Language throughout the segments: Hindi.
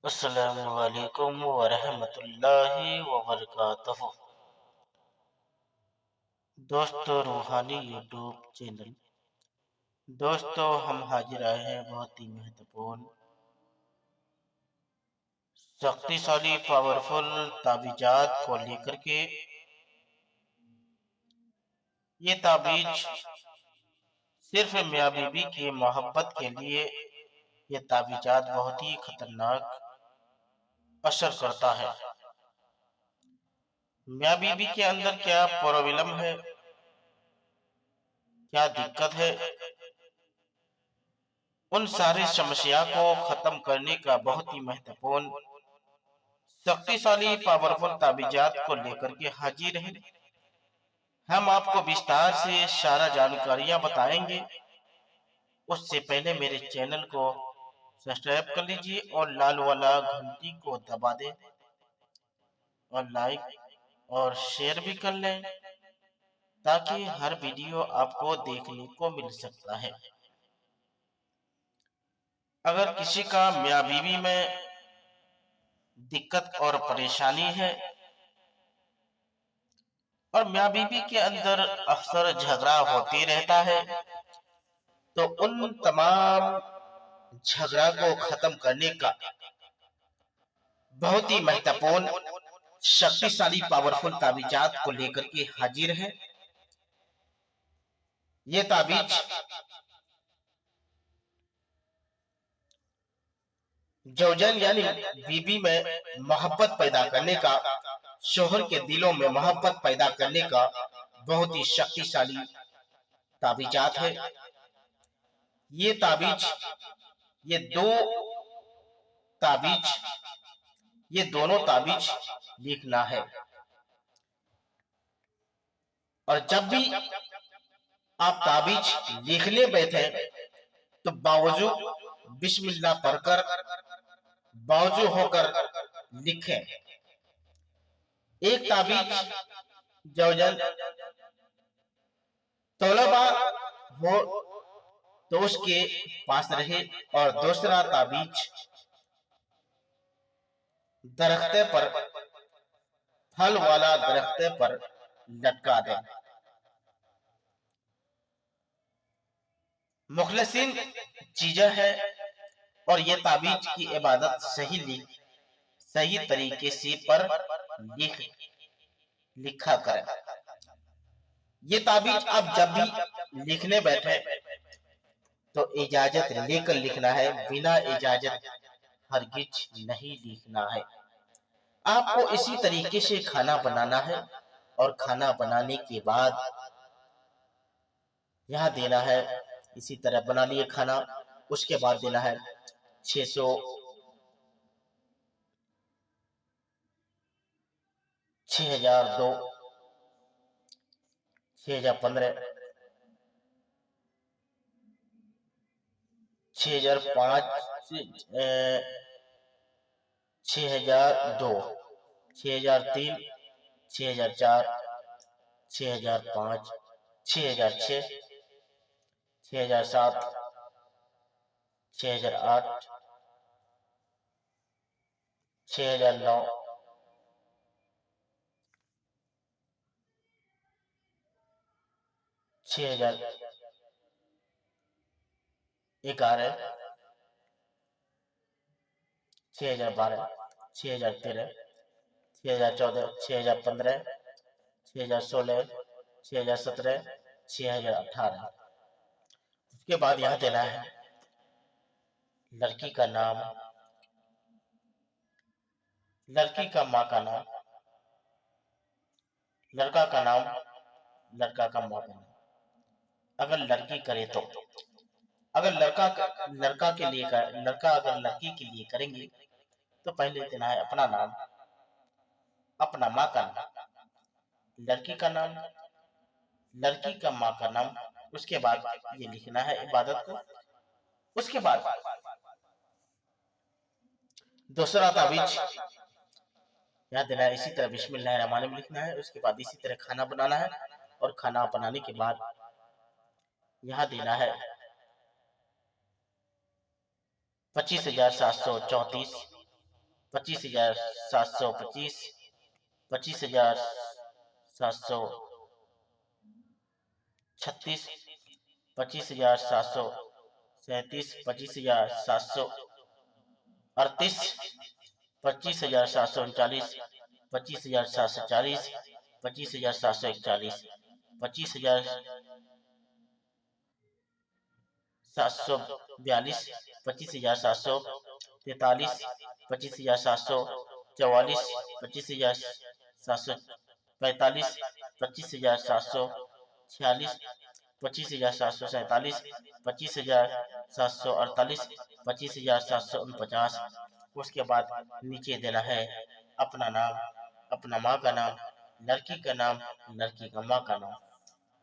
अस्सलामु अलैकुम वरहमतुल्लाहि वबरकातुहू। दोस्तों, रूहानी यूट्यूब चैनल। दोस्तों, हम हाजिर आए हैं बहुत ही महत्वपूर्ण, शक्तिशाली, पावरफुल ताबीजात को लेकर के। ये ताबीज सिर्फ मियाँ बीबी की मोहब्बत के लिए, ये ताबीजात बहुत ही खतरनाक असर करता है। मियाँ बीबी के अंदर क्या प्रॉब्लम है, क्या दिक्कत है, उन सारी समस्या को खत्म करने का बहुत ही महत्वपूर्ण, शक्तिशाली, पावरफुल ताबीजात को लेकर के हाजिर हैं। हम आपको विस्तार से सारा जानकारियां बताएंगे। उससे पहले मेरे चैनल को सब्सक्राइब कर लीजिए और लाल वाला घंटी को दबा दें और लाइक और शेयर भी कर लें, ताकि हर वीडियो आपको देखने को मिल सकता है। अगर किसी का मियाँ बीवी में दिक्कत और परेशानी है और मियाँ बीवी के अंदर अक्सर झगड़ा होते रहता है, तो उन तमाम झगड़ा को खत्म करने का बहुत ही महत्वपूर्ण, शक्तिशाली, पावरफुल ताबीजात को लेकर के हाजिर है। ये ताबीज जौजन यानी बीबी में मोहब्बत पैदा करने का, शोहर के दिलों में मोहब्बत पैदा करने का बहुत ही शक्तिशाली ताबीजात है। ये ताबीज, ये दो ताबीज, ये दोनों ताबीज लिखना है। और जब भी आप ताबीज लिखने बैठे तो बावजू बिस्मिल्लाह पढ़कर, बावजू होकर लिखें। एक ताबीज जौजन तौलबा हो तो उसके पास रहे, और दूसरा ताबीज दरख्ते पर, फल वाला दरख्ते पर लटका दें। मुखलसिन चीजें है, और ये ताबीज की इबादत सही तरीके से पर लिखा करें। ये ताबीज आप जब भी लिखने बैठे तो इजाजत लेकर लिखना है, बिना इजाजत हरगिज नहीं लिखना है। आपको इसी तरीके से खाना बनाना है, और खाना बनाने के बाद यहाँ देना है, इसी तरह बना लिए खाना, उसके बाद देना है 600 6002 6015 6005 6002 6003 6004 6005 6006 6007 6008 6009 6011 6012 6013 6014 6015 6016 6017 6018। उसके बाद यहाँ देना है लड़की का नाम, लड़की का माँ का नाम, लड़का का नाम, लड़का का माँ का नाम। अगर लड़की करे तो, अगर लड़का के लिए लड़का अगर लड़की के लिए करेंगे तो पहले देना है अपना नाम, अपना माँ का नाम, लड़की का नाम, लड़की का माँ का नाम। उसके बाद ये लिखना है इबादत को। उसके बाद दूसरा ताबीज यहाँ देना है, इसी तरह बिस्मिल्लाहिर्रहमानिर्रहीम लिखना है। उसके बाद इसी तरह खाना बनाना है, और खाना बनाने के बाद यहाँ देना है 25,734 25,725, 25,736, 25,737, 25,738, 25,739, 25,740, 25,741, 25,742, 25,743, 25,744, 25,745, 25,746, 25,747, 25,748, 25,749। उसके बाद नीचे देना है अपना नाम, अपना माँ का नाम, लड़की का नाम, लड़की का माँ का नाम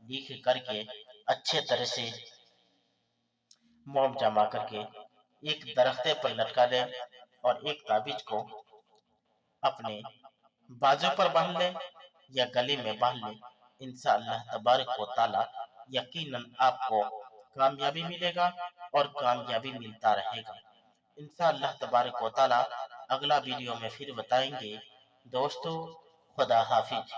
लिख करके अच्छे तरह से मोम जमा करके एक दरख्ते पर लटका दें और एक ताबीज को अपने बाजू पर बांध लें या गले में बांध लें। इंशाअल्लाह तबारक व तआला यकीनन आपको कामयाबी मिलेगा और कामयाबी मिलता रहेगा। इंशाअल्लाह तबारक व तआला अगला वीडियो में फिर बताएंगे। दोस्तों, खुदा हाफिज।